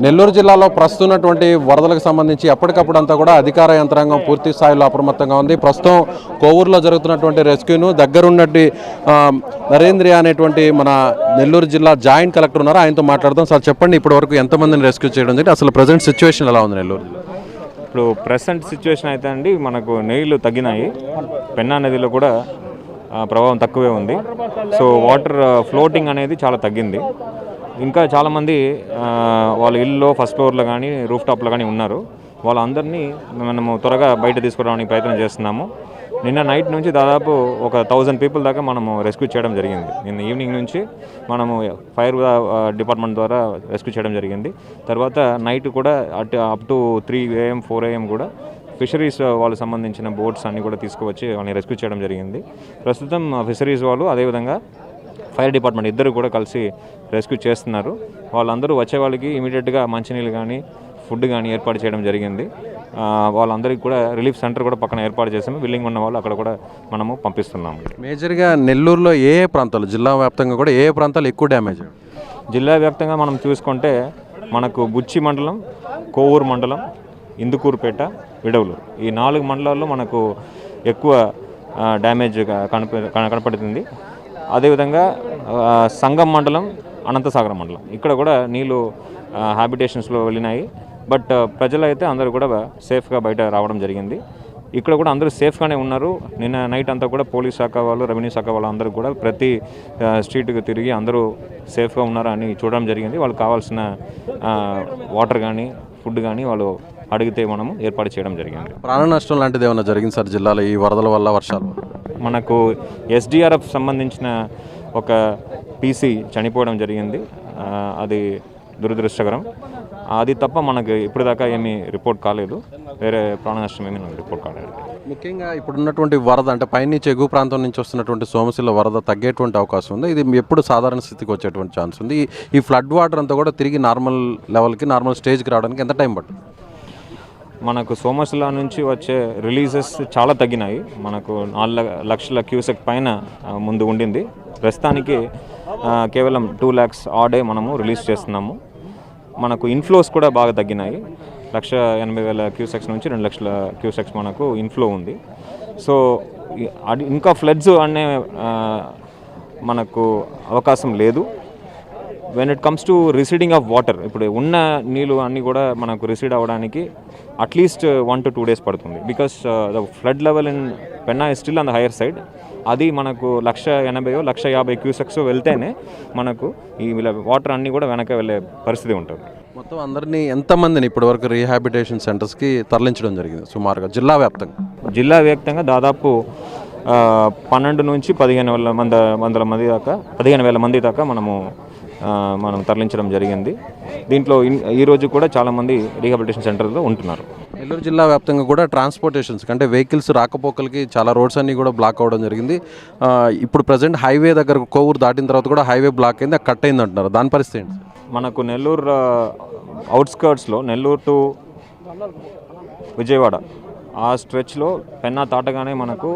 నెల్లూరు జిల్లాలో ప్రస్తున్నటువంటి వరదలకు సంబంధించి ఎప్పటికప్పుడు అంతా కూడా అధికార యంత్రాంగం పూర్తి స్థాయిలో అప్రమత్తంగా ఉంది. ప్రస్తుతం కోవూరులో జరుగుతున్నటువంటి రెస్క్యూను దగ్గరున్నటువంటి నరేంద్ర అనేటువంటి మన నెల్లూరు జిల్లా జాయింట్ కలెక్టర్ ఉన్నారు, ఆయనతో మాట్లాడదాం. సార్ చెప్పండి, ఇప్పటి వరకు ఎంతమందిని రెస్క్యూ చేయడం జరిగింది, అసలు ప్రజెంట్ సిచ్యువేషన్ ఎలా ఉంది నెల్లూరు? ఇప్పుడు ప్రెసెంట్ సిచ్యువేషన్ అయితే అండి, మనకు నీళ్లు తగ్గినాయి. పెన్నా నదిలో కూడా ప్రభావం తక్కువే ఉంది. సో వాటర్ ఫ్లోటింగ్ అనేది చాలా తగ్గింది. ఇంకా చాలామంది వాళ్ళ ఇల్లు ఫస్ట్ ఫ్లోర్లో కానీ రూఫ్ టాప్లో కానీ ఉన్నారు. వాళ్ళందరినీ మనము త్వరగా బయట తీసుకురావడానికి ప్రయత్నం చేస్తున్నాము. నిన్న నైట్ నుంచి దాదాపు ఒక 1000 పీపుల్ దాకా మనము రెస్క్యూ చేయడం జరిగింది. నిన్న ఈవినింగ్ నుంచి మనము ఫైర్ డిపార్ట్మెంట్ ద్వారా రెస్క్యూ చేయడం జరిగింది. తర్వాత నైట్ కూడా అప్ టు 3 AM 4 AM కూడా ఫిషరీస్ వాళ్ళకి సంబంధించిన బోట్స్ అన్నీ కూడా తీసుకువచ్చి వాళ్ళని రెస్క్యూ చేయడం జరిగింది. ప్రస్తుతం ఫిషరీస్ వాళ్ళు అదేవిధంగా ఫైర్ డిపార్ట్మెంట్ ఇద్దరు కూడా కలిసి రెస్క్యూ చేస్తున్నారు. వాళ్ళందరూ వచ్చే వాళ్ళకి ఇమీడియట్గా మంచినీళ్ళు కానీ ఫుడ్ కానీ ఏర్పాటు చేయడం జరిగింది. వాళ్ళందరికీ కూడా రిలీఫ్ సెంటర్ కూడా పక్కన ఏర్పాటు చేసాము. విల్లింగ్ ఉన్న వాళ్ళు అక్కడ కూడా మనము పంపిస్తున్నాము. మేజర్గా నెల్లూరులో ఏ ప్రాంతాలు, జిల్లా వ్యాప్తంగా కూడా ఏ ప్రాంతాలు ఎక్కువ డ్యామేజ్? జిల్లా వ్యాప్తంగా మనం చూసుకుంటే మనకు బుచ్చి మండలం, కోవూరు మండలం, ఇందుకూరుపేట, విడవలూరు ఈ 4 మండలాల్లో మనకు ఎక్కువ డ్యామేజ్ కనపడుతుంది. అదేవిధంగా సంగం మండలం, అనంతసాగరం మండలం ఇక్కడ కూడా నీళ్ళు హ్యాబిటేషన్స్లో వెళ్ళినాయి. బట్ ప్రజలు అయితే అందరూ కూడా సేఫ్గా బయట రావడం జరిగింది. ఇక్కడ కూడా అందరూ సేఫ్గానే ఉన్నారు. నిన్న నైట్ అంతా కూడా పోలీస్ శాఖ వాళ్ళు, రెవెన్యూ శాఖ వాళ్ళు అందరూ కూడా ప్రతి స్ట్రీట్కి తిరిగి అందరూ సేఫ్గా ఉన్నారు అని చూడడం జరిగింది. వాళ్ళకి కావాల్సిన వాటర్ కానీ ఫుడ్ కానీ వాళ్ళు అడిగితే మనము ఏర్పాటు చేయడం జరిగింది. ప్రాణ నష్టం లాంటిది ఏమైనా జరిగింది సార్ జిల్లాలో ఈ వరదల వల్ల, వర్షాలు? మనకు SDRF సంబంధించిన ఒక PC చనిపోవడం జరిగింది. అది దురదృష్టకరం. అది తప్ప మనకు ఇప్పుడు దాకా ఏమీ రిపోర్ట్ కాలేదు. వేరే ప్రాణ నష్టం ఏమీ రిపోర్ట్ కాలేదు. ముఖ్యంగా ఇప్పుడున్నటువంటి వరద అంటే పైనుంచి ఎగువ ప్రాంతం నుంచి వస్తున్నటువంటి సోమశిల వరద తగ్గేటువంటి అవకాశం ఉంది. ఇది ఎప్పుడు సాధారణ స్థితికి వచ్చేటువంటి ఛాన్స్ ఉంది? ఈ ఫ్లడ్ వాటర్ అంతా కూడా తిరిగి నార్మల్ లెవెల్కి, నార్మల్ స్టేజ్కి రావడానికి ఎంత టైం పడుతుంది? మనకు సోమశిల నుంచి వచ్చే రిలీజెస్ చాలా తగ్గినాయి. మనకు 4 లక్షల క్యూసెక్ పైన ముందు ఉండింది. ప్రస్తుతానికి కేవలం 2 lakhs ఆ డే మనము రిలీజ్ చేస్తున్నాము. మనకు ఇన్ఫ్లోస్ కూడా బాగా తగ్గినాయి. 1,80,000 క్యూసెక్స్ నుంచి 2 లక్షల క్యూసెక్స్ మనకు ఇన్ఫ్లో ఉంది. సో ఇంకా ఫ్లడ్స్ అనే మనకు అవకాశం లేదు. When it comes to receding of water, ఇప్పుడు ఉన్న నీళ్ళు అన్నీ కూడా మనకు రిసీడ్ అవ్వడానికి అట్లీస్ట్ 1 to 2 days పడుతుంది. Because the flood level in Penna is still on the higher side. అది మనకు 180,000 150,000 క్యూసెక్స్ వెళ్తేనే మనకు ఈ వాటర్ అన్నీ కూడా వెనక వెళ్ళే పరిస్థితి ఉంటుంది. మొత్తం అందరినీ ఎంతమందిని ఇప్పటివరకు రీహాబిటేషన్ సెంటర్స్కి తరలించడం జరిగింది సుమారుగా జిల్లా వ్యాప్తంగా? జిల్లా వ్యాప్తంగా దాదాపు 12 నుంచి 15,000 మంది దాకా మనం తరలించడం జరిగింది. దీంట్లో ఈరోజు కూడా చాలామంది రీహాబిలిటేషన్ సెంటర్లో ఉంటున్నారు. నెల్లూరు జిల్లా వ్యాప్తంగా కూడా ట్రాన్స్పోర్టేషన్స్ అంటే వెహికల్స్ రాకపోకలకి చాలా రోడ్స్ అన్నీ కూడా బ్లాక్ అవ్వడం జరిగింది. ఇప్పుడు ప్రజెంట్ హైవే దగ్గర కోవూరు దాటిన తర్వాత కూడా హైవే బ్లాక్ అయింది, కట్ అయింది అంటున్నారు. దాని పరిస్థితి ఏంటి? మనకు నెల్లూరు అవుట్స్కర్ట్స్లో నెల్లూరు టు విజయవాడ ఆ స్ట్రెచ్లో పెన్నా తాటగానే మనకు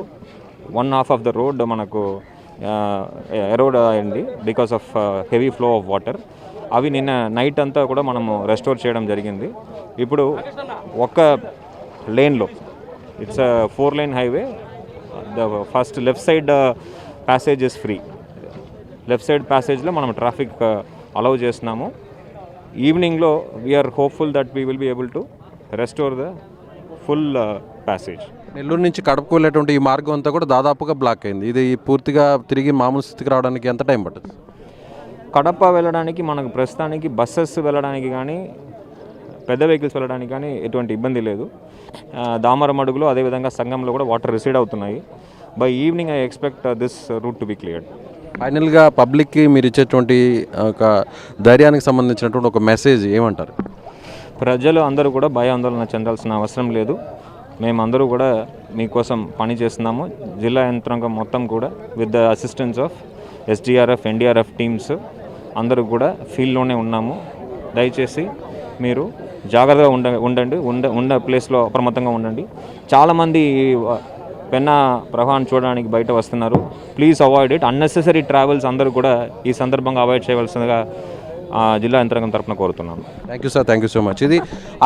1/2 ఆఫ్ ద రోడ్ మనకు ఎరోడ్ అయింది because of heavy flow of water. అవి నిన్న నైట్ అంతా కూడా మనము రెస్టోర్ చేయడం జరిగింది. ఇప్పుడు ఒక లేన్లో, it's 4 lane highway, the first left side passage is free. Left side ప్యాసేజ్లో మనం ట్రాఫిక్ అలౌ చేస్తున్నాము. ఈవినింగ్లో we're hopeful that we will be able to restore the full passage. Nellore నుంచి కడపకు వెళ్ళేటువంటి ఈ మార్గం అంతా కూడా దాదాపుగా బ్లాక్ అయింది. ఇది పూర్తిగా తిరిగి మామూలు స్థితికి రావడానికి ఎంత టైం పడుతుంది? కడప వెళ్ళడానికి మనకు ప్రస్తుతానికి బస్సెస్ వెళ్ళడానికి కానీ పెద్ద వెహికల్స్ వెళ్ళడానికి కానీ ఎటువంటి ఇబ్బంది లేదు. దామరమడుగులో అదేవిధంగా సంగంలో కూడా వాటర్ రిసీడ్ అవుతున్నాయి. By evening I expect this route to be cleared. ఫైనల్గా పబ్లిక్కి మీరు ఇచ్చేటువంటి ఒక ధైర్యానికి సంబంధించినటువంటి ఒక మెసేజ్ ఏమంటారు? ప్రజలు అందరూ కూడా భయాందోళన చెందాల్సిన అవసరం లేదు. మేమందరూ కూడా మీకోసం పని చేస్తున్నాము. జిల్లా యంత్రాంగం మొత్తం కూడా with the assistance of SDRF, NDRF teams అందరూ కూడా ఫీల్డ్లోనే ఉన్నాము. దయచేసి మీరు జాగ్రత్తగా ఉన్న ప్లేస్లో అప్రమత్తంగా ఉండండి. చాలామంది పెన్నా ప్రవాహాన్ని చూడడానికి బయట వస్తున్నారు. Please avoid it. Unnecessary travels అందరూ కూడా ఈ సందర్భంగా అవాయిడ్ చేయవలసిందిగా జిల్లా యంత్రాంగం తరపున కోరుతున్నాను. Thank you sir, thank you so much. ఇది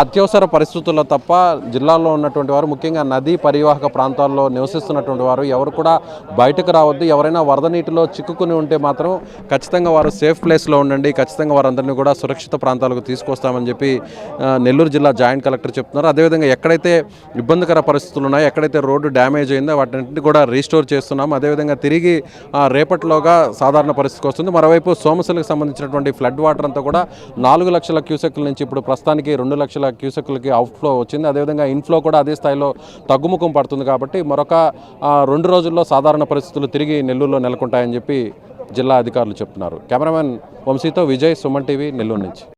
అత్యవసర పరిస్థితుల్లో తప్ప జిల్లాలో ఉన్నటువంటి వారు, ముఖ్యంగా నదీ పరివాహక ప్రాంతాల్లో నివసిస్తున్నటువంటి వారు ఎవరు కూడా బయటకు రావద్దు. ఎవరైనా వరద నీటిలో చిక్కుకుని ఉంటే మాత్రం ఖచ్చితంగా వారు సేఫ్ ప్లేస్లో ఉండండి, ఖచ్చితంగా వారందరినీ కూడా సురక్షిత ప్రాంతాలకు తీసుకొస్తామని చెప్పి నెల్లూరు జిల్లా జాయింట్ కలెక్టర్ చెప్తున్నారు. అదేవిధంగా ఎక్కడైతే ఇబ్బందికర పరిస్థితులు ఉన్నాయో, ఎక్కడైతే రోడ్డు డ్యామేజ్ అయిందో వాటిని కూడా రీస్టోర్ చేస్తున్నాం. అదేవిధంగా తిరిగి రేపటిలోగా సాధారణ పరిస్థితికి వస్తుంది. మరోవైపు సోమశిలకు సంబంధించినటువంటి ఫ్లడ్ వాటర్ అంతా కూడా 4 లక్షల క్యూసెక్ల నుంచి ఇప్పుడు ప్రస్తుతానికి 2 లక్షల క్యూసెక్లకి అవుట్ఫ్లో వచ్చింది. అదేవిధంగా ఇన్ఫ్లో కూడా అదే స్థాయిలో తగ్గుముఖం పడుతుంది. కాబట్టి మరొక 2 రోజుల్లో సాధారణ పరిస్థితులు తిరిగి నెల్లూరులో నెలకొంటాయని చెప్పి జిల్లా అధికారులు చెప్తున్నారు. కెమెరామెన్ వంశీతో విజయ్, సుమన్ టీవీ, నెల్లూరు నుంచి.